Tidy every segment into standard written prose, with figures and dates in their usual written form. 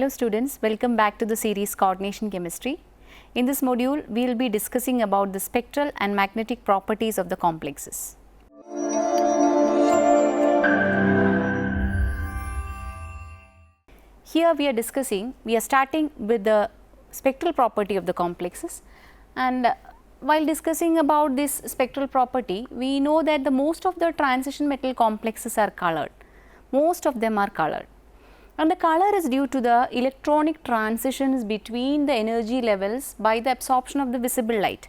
Hello students, welcome back to the series Coordination Chemistry. In this module, we will be discussing about the spectral and magnetic properties of the complexes. Here we are starting with the spectral property of the complexes, and while discussing about this spectral property, we know that the most of the transition metal complexes are colored. Most of them are colored, and the color is due to the electronic transitions between the energy levels by the absorption of the visible light.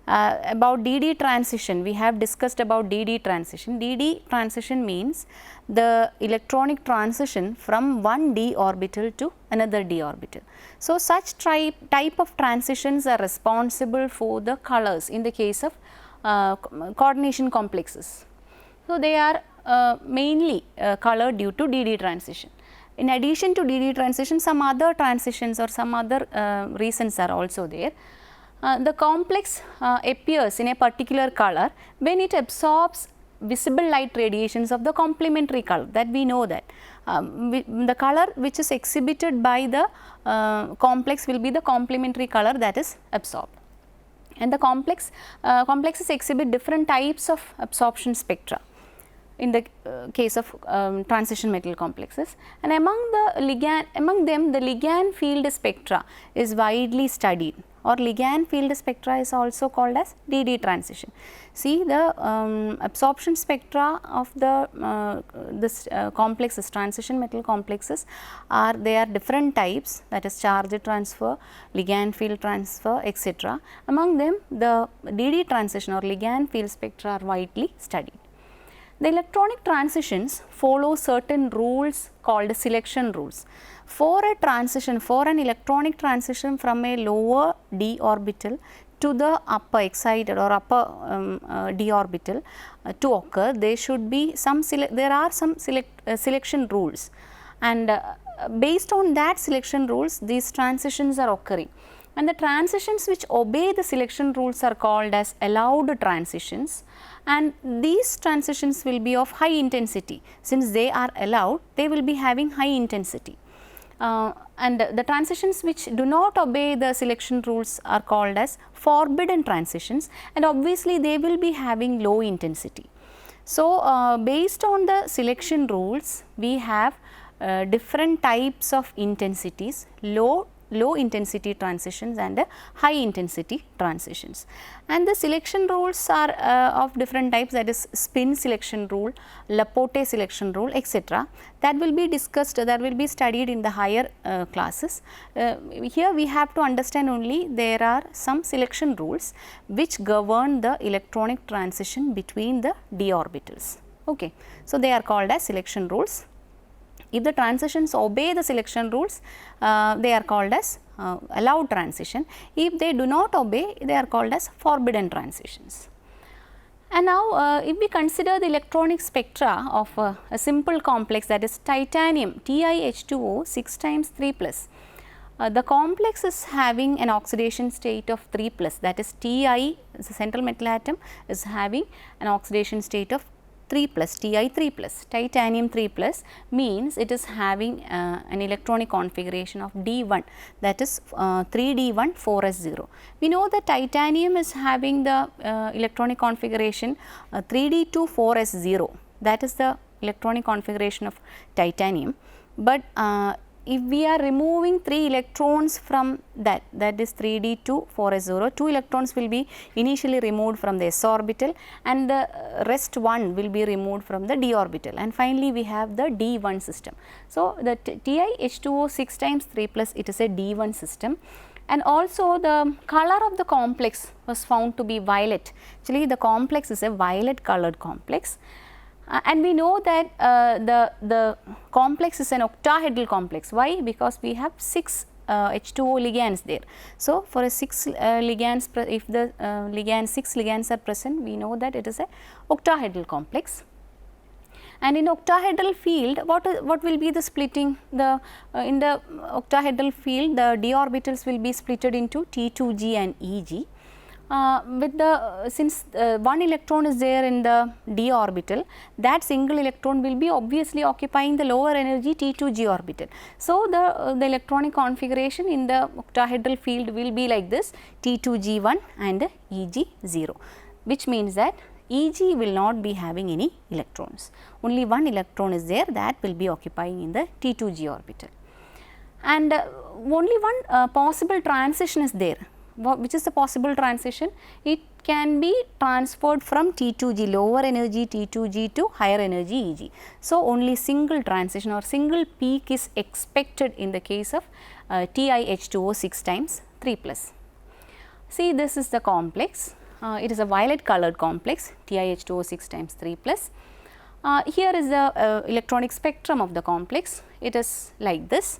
About DD transition, we have discussed about DD transition. DD transition means the electronic transition from one d orbital to another d orbital. So, such type of transitions are responsible for the colors in the case of coordination complexes. So, they are mainly colored due to DD transition. In addition to DD transition, some other transitions or some other reasons are also there. The complex appears in a particular color when it absorbs visible light radiations of the complementary color, that we know that the color which is exhibited by the complex will be the complementary color that is absorbed. And the complexes exhibit different types of absorption spectra in the case of transition metal complexes, and among them the ligand field spectra is widely studied, or ligand field spectra is also called as DD transition. See, the absorption spectra of the complexes, transition metal complexes, they are different types, that is charge transfer, ligand field transfer, etc. Among them the DD transition or ligand field spectra are widely studied. The electronic transitions follow certain rules called selection rules. For a transition, for an electronic transition from a lower d orbital to the upper excited or upper d orbital to occur, there should be some selection rules, and based on that selection rules, these transitions are occurring. And the transitions which obey the selection rules are called as allowed transitions, and these transitions will be of high intensity. Since they are allowed, they will be having high intensity. And the transitions which do not obey the selection rules are called as forbidden transitions, and obviously they will be having low intensity. So, based on the selection rules, we have different types of intensities, low intensity transitions and high intensity transitions. And the selection rules are of different types, that is spin selection rule, Laporte selection rule, etc. That will be discussed, that will be studied in the higher classes. Here we have to understand only there are some selection rules which govern the electronic transition between the d orbitals. Okay. So, they are called as selection rules. If the transitions obey the selection rules, they are called as allowed transition. If they do not obey, they are called as forbidden transitions. And now, if we consider the electronic spectra of a simple complex, that is titanium TiH2O 6 times 3 plus, the complex is having an oxidation state of 3 plus, that is Ti, the central metal atom, is having an oxidation state of 3 plus, Ti 3 plus, titanium 3 plus means it is having an electronic configuration of D1, that is 3D1 4S0. We know that titanium is having the electronic configuration 3D2 4S0, that is the electronic configuration of titanium, but if we are removing 3 electrons from that is 3D2 4S0, 2 electrons will be initially removed from the s orbital and the rest 1 will be removed from the d orbital, and finally we have the D1 system. So, the TiH2O 6 times 3 plus, it is a D1 system, and also the color of the complex was found to be violet. Actually, the complex is a violet colored complex. And we know that the complex is an octahedral complex. Why? Because we have 6 H2O ligands there. So, for a 6 ligands, if the 6 ligands are present, we know that it is a octahedral complex. And in octahedral field, what will be the splitting? In the octahedral field, the d orbitals will be splitted into T2g and Eg. since one electron is there in the d orbital, that single electron will be obviously occupying the lower energy T2g orbital. So, the electronic configuration in the octahedral field will be like this, T2g1 and Eg0, which means that Eg will not be having any electrons. Only one electron is there that will be occupying in the T2g orbital. And only one possible transition is there. Which is the possible transition? It can be transferred from T2g, lower energy T2g to higher energy Eg. So, only single transition or single peak is expected in the case of TiH2O 6 times 3 plus. See, this is the complex. It is a violet colored complex, TiH2O 6 times 3 plus. Here is the electronic spectrum of the complex. It is like this.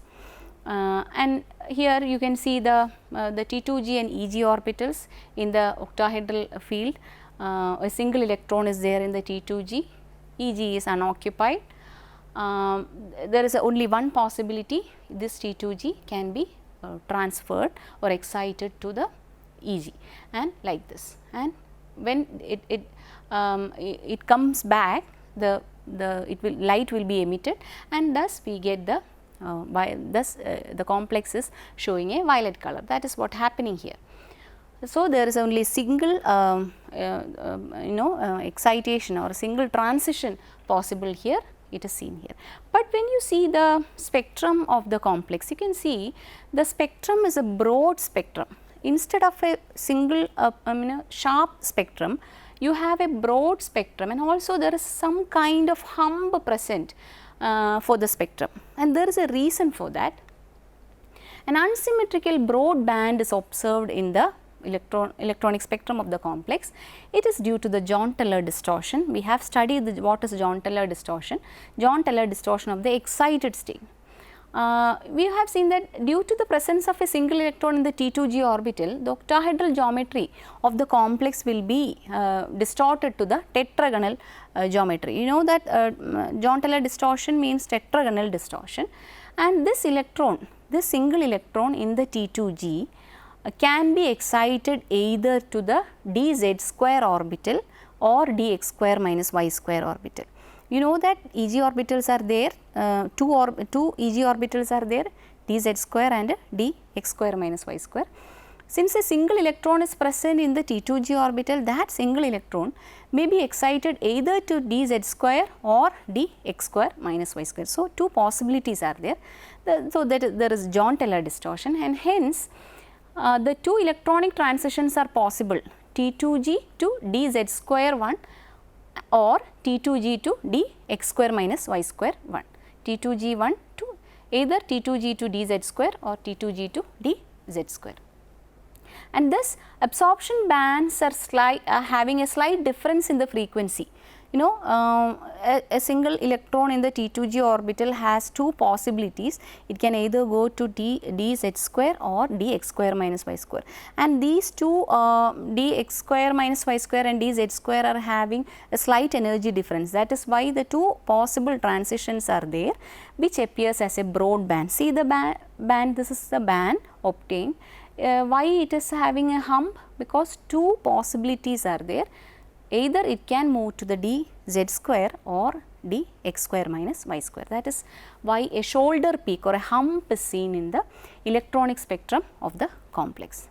And here you can see the T2g and Eg orbitals in the octahedral field. A single electron is there in the T2g, Eg is unoccupied. There is only one possibility, this T2g can be transferred or excited to the Eg, and like this. And when it comes back, light will be emitted, and thus we get the the complex is showing a violet color. That is what happening here. So, there is only single excitation or single transition possible here, it is seen here. But when you see the spectrum of the complex, you can see the spectrum is a broad spectrum. Instead of a single sharp spectrum, you have a broad spectrum, and also there is some kind of hump present for the spectrum, and there is a reason for that. An unsymmetrical broad band is observed in the electronic spectrum of the complex. It is due to the John-Teller distortion. We have studied what is John-Teller distortion. John-Teller distortion of the excited state. We have seen that due to the presence of a single electron in the T2g orbital, the octahedral geometry of the complex will be distorted to the tetragonal geometry. You know that John-Teller distortion means tetragonal distortion, and this electron, this single electron in the T2g can be excited either to the dz square orbital or dx square minus y square orbital. You know that Eg orbitals are there, two Eg orbitals are there, dz square and dx square minus y square. Since a single electron is present in the T2g orbital, that single electron may be excited either to dz square or dx square minus y square. So, two possibilities are there. So, that there is John-Teller distortion, and hence the two electronic transitions are possible, T2g to dz square 1 or T2g to dx square minus y square 1, T2g1 to either T2g to dz square or T2g to dz square. And thus absorption bands are having a slight difference in the frequency. You know, a single electron in the T2g orbital has two possibilities. It can either go to dz square or dx square minus y square, and these two dx square minus y square and dz square are having a slight energy difference. That is why the two possible transitions are there, which appears as a broad band. See the band, this is the band obtained. Why it is having a hump? Because two possibilities are there. Either it can move to the dz square or dx square minus y square. That is why a shoulder peak or a hump is seen in the electronic spectrum of the complex.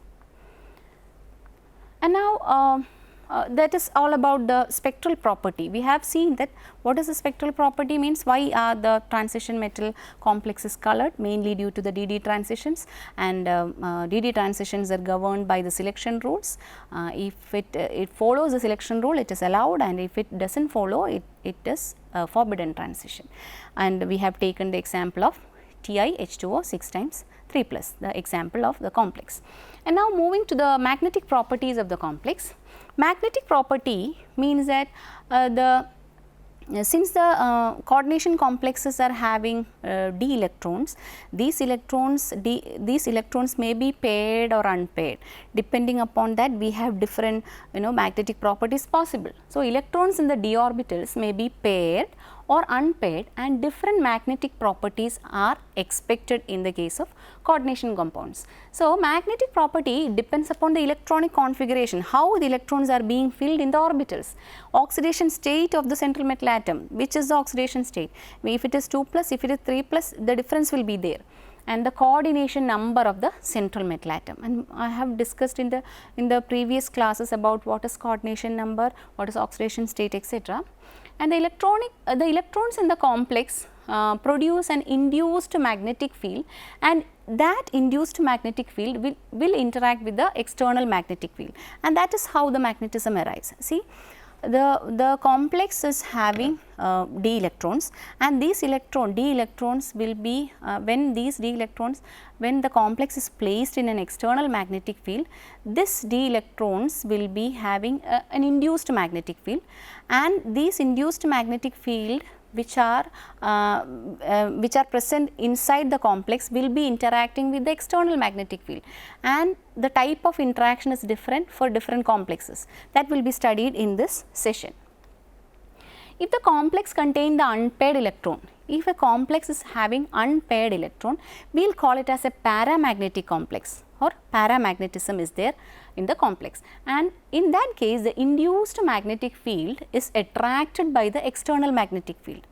And now that is all about the spectral property. We have seen that what is the spectral property means, why the transition metal complex is colored, mainly due to the DD transitions, and DD transitions are governed by the selection rules. If it follows the selection rule, it is allowed, and if it does not follow, it is a forbidden transition. And we have taken the example of TiH2O 6 times 3 plus, the example of the complex. And now moving to the magnetic properties of the complex. Magnetic property means that since the coordination complexes are having d electrons, these electrons may be paired or unpaired. Depending upon that, we have different magnetic properties possible. So, electrons in the d orbitals may be paired or unpaired, and different magnetic properties are expected in the case of coordination compounds. So, magnetic property depends upon the electronic configuration, how the electrons are being filled in the orbitals, oxidation state of the central metal atom, which is the oxidation state. If it is 2 plus, if it is 3 plus, the difference will be there, and the coordination number of the central metal atom. And I have discussed in the previous classes about what is coordination number, what is oxidation state, etc. And the electrons in the complex produce an induced magnetic field, and that induced magnetic field will interact with the external magnetic field, and that is how the magnetism arrives. See, the complex is having d electrons, and these d electrons will be when the complex is placed in an external magnetic field, this d electrons will be having an induced magnetic field, and these induced magnetic field which are present inside the complex will be interacting with the external magnetic field, and the type of interaction is different for different complexes. That will be studied in this session. If the complex contains the unpaired electron, if a complex is having unpaired electron, we will call it as a paramagnetic complex, or paramagnetism is there in the complex, and in that case the induced magnetic field is attracted by the external magnetic field.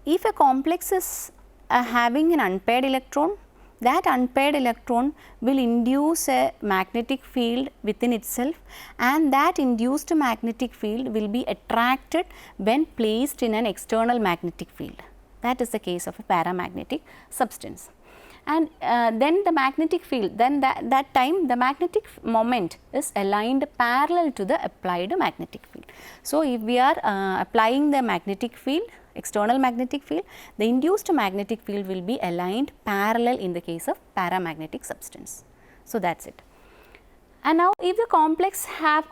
If a complex is having an unpaired electron, that unpaired electron will induce a magnetic field within itself, and that induced magnetic field will be attracted when placed in an external magnetic field. That is the case of a paramagnetic substance. And then the magnetic field, then that time the magnetic moment is aligned parallel to the applied magnetic field. So, if we are applying the magnetic field, external magnetic field, the induced magnetic field will be aligned parallel in the case of paramagnetic substance. So, that is it. And now, if the complex have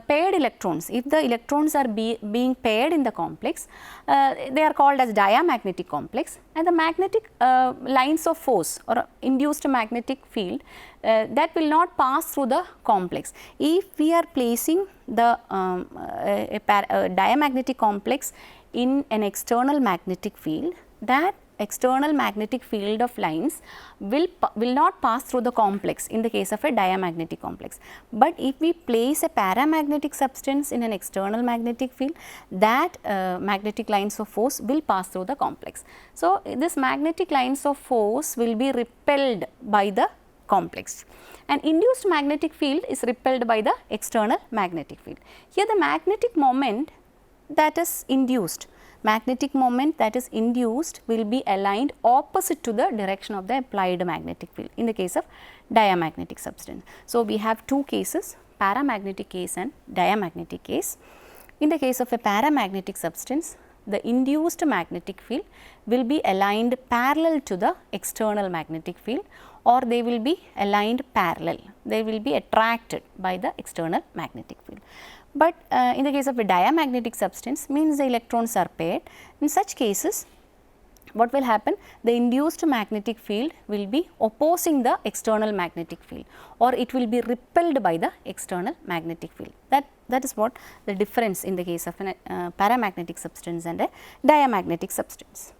paired electrons, if the electrons are being paired in the complex, they are called as diamagnetic complex, and the magnetic lines of force or induced magnetic field that will not pass through the complex. If we are placing the diamagnetic complex in an external magnetic field, that external magnetic field of lines will not pass through the complex in the case of a diamagnetic complex. But if we place a paramagnetic substance in an external magnetic field, that magnetic lines of force will pass through the complex. So, this magnetic lines of force will be repelled by the complex, and induced magnetic field is repelled by the external magnetic field. Here the magnetic moment that is induced will be aligned opposite to the direction of the applied magnetic field in the case of diamagnetic substance. So, we have two cases, paramagnetic case and diamagnetic case. In the case of a paramagnetic substance, the induced magnetic field will be aligned parallel to the external magnetic field, or they will be aligned parallel, they will be attracted by the external magnetic field. But in the case of a diamagnetic substance, means the electrons are paired. In such cases, what will happen? The induced magnetic field will be opposing the external magnetic field, or it will be repelled by the external magnetic field. That is what the difference in the case of a paramagnetic substance and a diamagnetic substance.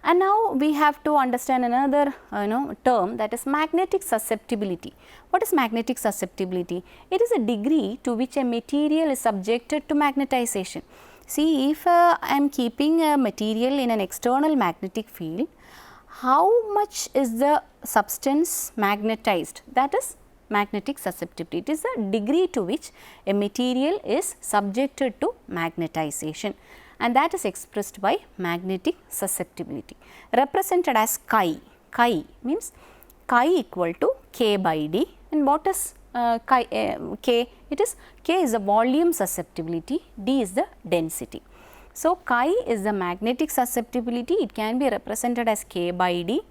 And now we have to understand another term, that is magnetic susceptibility. What is magnetic susceptibility? It is a degree to which a material is subjected to magnetization. See, if I am keeping a material in an external magnetic field, how much is the substance magnetized? That is magnetic susceptibility. It is the degree to which a material is subjected to magnetization, and that is expressed by magnetic susceptibility, represented as chi. Chi means chi equal to K by D, and what is K? It is K is the volume susceptibility, D is the density. So, chi is the magnetic susceptibility, it can be represented as K by D.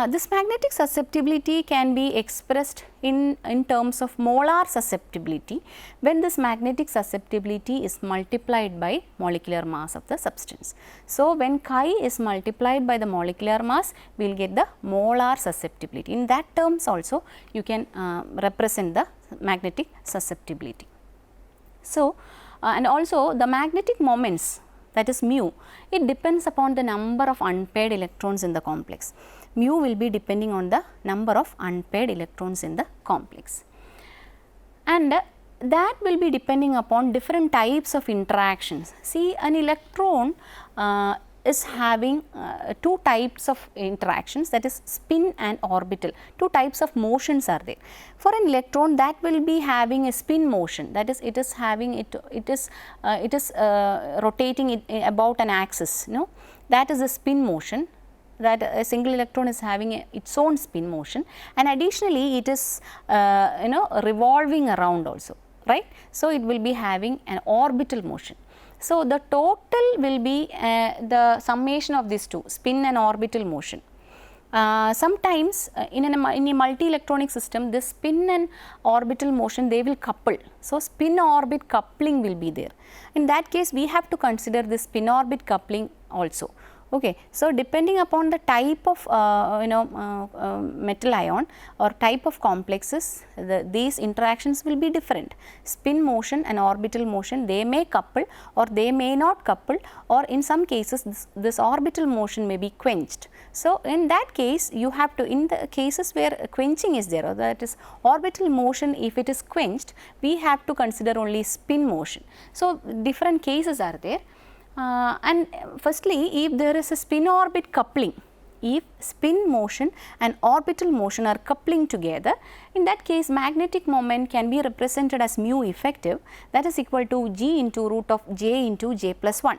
This magnetic susceptibility can be expressed in terms of molar susceptibility, when this magnetic susceptibility is multiplied by molecular mass of the substance. So, when chi is multiplied by the molecular mass, we will get the molar susceptibility. In that terms also you can represent the magnetic susceptibility. So, and also the magnetic moments that is mu, it depends upon the number of unpaired electrons in the complex. Mu will be depending on the number of unpaired electrons in the complex. And that will be depending upon different types of interactions. See, an electron is having two types of interactions, that is spin and orbital. Two types of motions are there. For an electron, that will be having a spin motion, that is it is having rotating it about an axis, that is a spin motion, that a single electron is having its own spin motion, and additionally it is revolving around also, right. So, it will be having an orbital motion. So, the total will be the summation of these two, spin and orbital motion. Sometimes in a multi-electronic system, this spin and orbital motion, they will couple. So, spin orbit coupling will be there. In that case, we have to consider this spin orbit coupling also. Okay. So, depending upon the type of metal ion or type of complexes, these interactions will be different. Spin motion and orbital motion, they may couple or they may not couple, or in some cases this orbital motion may be quenched. So, in that case you have to, in the cases where quenching is there, or that is orbital motion, if it is quenched, we have to consider only spin motion. So, different cases are there. And firstly, if there is a spin orbit coupling, if spin motion and orbital motion are coupling together, in that case magnetic moment can be represented as mu effective, that is equal to G into root of J into J plus 1.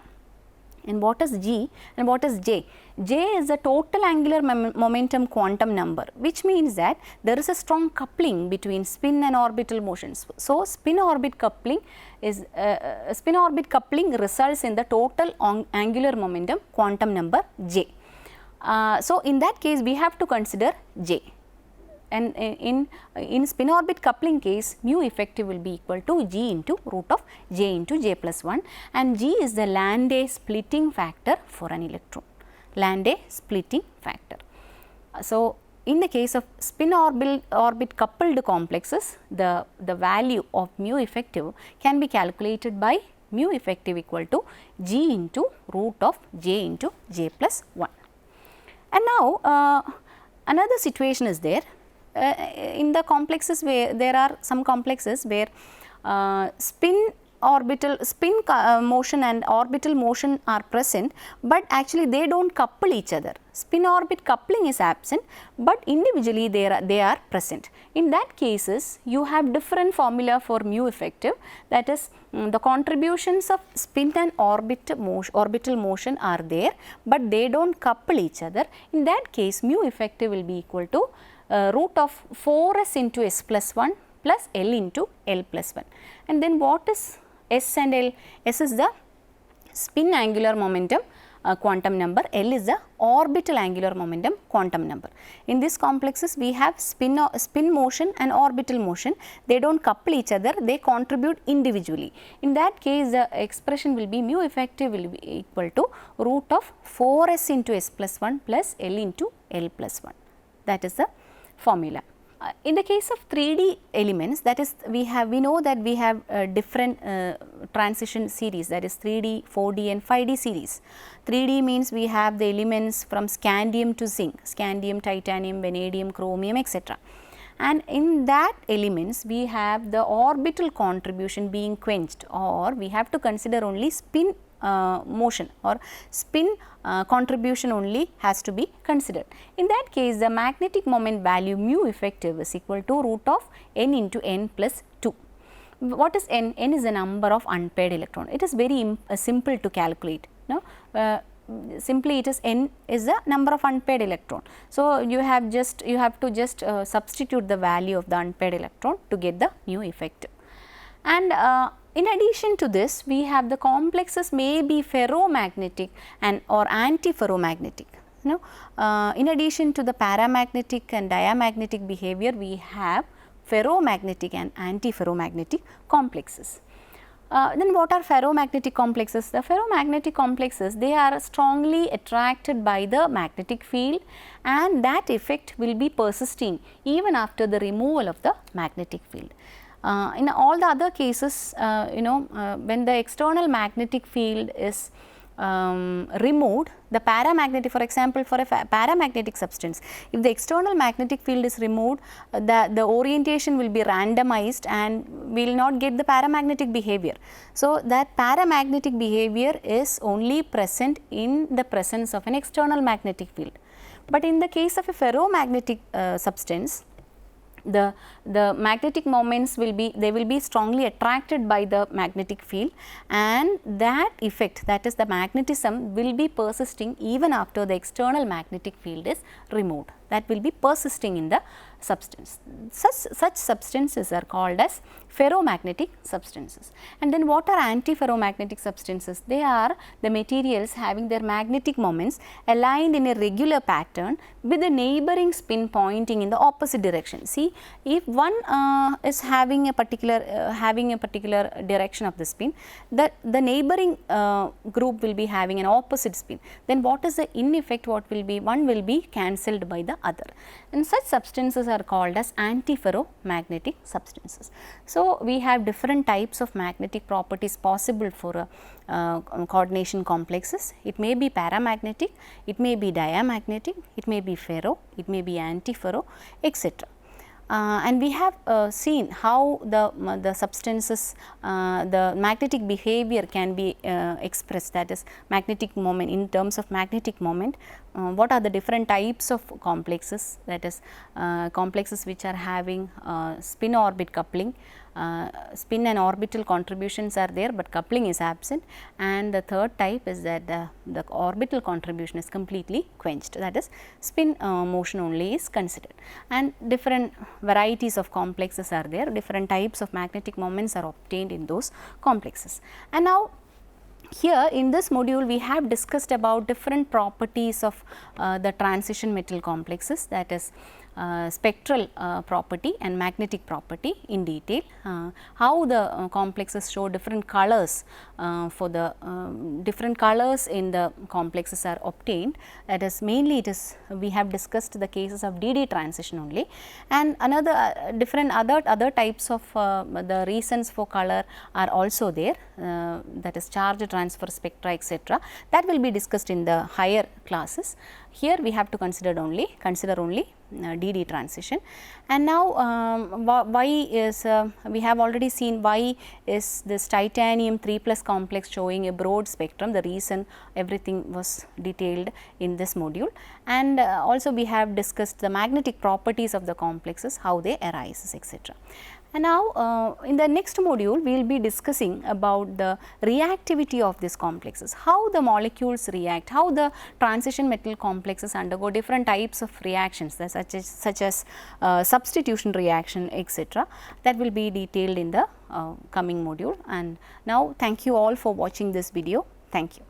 And what is G and what is J? J is the total angular momentum quantum number, which means that there is a strong coupling between spin and orbital motions. So, spin orbit coupling results in the total angular momentum quantum number J. So, in that case we have to consider J, and in spin orbit coupling case, mu effective will be equal to G into root of J into J plus 1, and G is the Landé splitting factor for an electron. Landé splitting factor. So, in the case of spin orbit coupled complexes, the value of mu effective can be calculated by mu effective equal to G into root of J into J plus 1. And now, another situation is there. In the complexes where there are some complexes where spin motion and orbital motion are present, but actually they do not couple each other. Spin orbit coupling is absent, but individually they are present. In that cases, you have different formula for mu effective, that is the contributions of spin and orbital motion are there, but they do not couple each other. In that case, mu effective will be equal to root of 4s into s plus 1 plus L into L plus 1. And then what is S and L? S is the spin angular momentum quantum number, L is the orbital angular momentum quantum number. In these complexes we have spin motion and orbital motion, they do not couple each other, they contribute individually. In that case the expression will be mu effective will be equal to root of 4s into s plus 1 plus L into L plus 1. That is the formula. In the case of 3D elements, that is we know that we have different transition series, that is 3D, 4D and 5D series. 3D means we have the elements from scandium to zinc, scandium, titanium, vanadium, chromium, etc. And in that elements we have the orbital contribution being quenched, or we have to consider only spin motion or spin contribution only has to be considered. In that case the magnetic moment value mu effective is equal to root of n into n plus 2. What is n? N is the number of unpaired electron. It is very simple to calculate. Simply it is n is the number of unpaired electron. So, you have to just substitute the value of the unpaired electron to get the mu effective. And in addition to this, we have the complexes may be ferromagnetic and or antiferromagnetic. In addition to the paramagnetic and diamagnetic behavior, we have ferromagnetic and antiferromagnetic complexes. Then what are ferromagnetic complexes? The ferromagnetic complexes, they are strongly attracted by the magnetic field, and that effect will be persisting even after the removal of the magnetic field. In all the other cases, when the external magnetic field is removed, the paramagnetic, for example, for a paramagnetic substance, if the external magnetic field is removed, the orientation will be randomized and we will not get the paramagnetic behavior. So, that paramagnetic behavior is only present in the presence of an external magnetic field. But in the case of a ferromagnetic substance, the magnetic moments will be, they will be strongly attracted by the magnetic field, and that effect, that is the magnetism, will be persisting even after the external magnetic field is removed. That will be persisting in the substance. Such substances are called as ferromagnetic substances. And then what are antiferromagnetic substances? They are the materials having their magnetic moments aligned in a regular pattern with the neighboring spin pointing in the opposite direction. See, if one is having a particular direction of the spin, the neighboring group will be having an opposite spin. Then what is the in effect? What will be? One will be cancelled by the other, and such substances are called as antiferromagnetic substances. So, we have different types of magnetic properties possible for coordination complexes. It may be paramagnetic, it may be diamagnetic, it may be ferro, it may be antiferro, etc. And we have seen how the substances, the magnetic behavior can be expressed, that is magnetic moment, in terms of magnetic moment. What are the different types of complexes, that is complexes which are having spin orbit coupling, spin and orbital contributions are there, but coupling is absent, and the third type is that the orbital contribution is completely quenched, that is spin motion only is considered, and different varieties of complexes are there, different types of magnetic moments are obtained in those complexes. And now, here in this module we have discussed about different properties of the transition metal complexes, that is spectral property and magnetic property in detail, how the complexes show different colors, for the different colors in the complexes are obtained, that is mainly it is, we have discussed the cases of DD transition only, and another different other types of the reasons for color are also there, that is charge transfer spectra, etc. That will be discussed in the higher classes. Here we have to consider only DD transition. And now why is, we have already seen why is this titanium 3+ complex showing a broad spectrum, the reason everything was detailed in this module, and also we have discussed the magnetic properties of the complexes, how they arise, etc. And now, in the next module, we will be discussing about the reactivity of these complexes, how the molecules react, how the transition metal complexes undergo different types of reactions, such as substitution reaction, etc. That will be detailed in the coming module. And now, thank you all for watching this video. Thank you.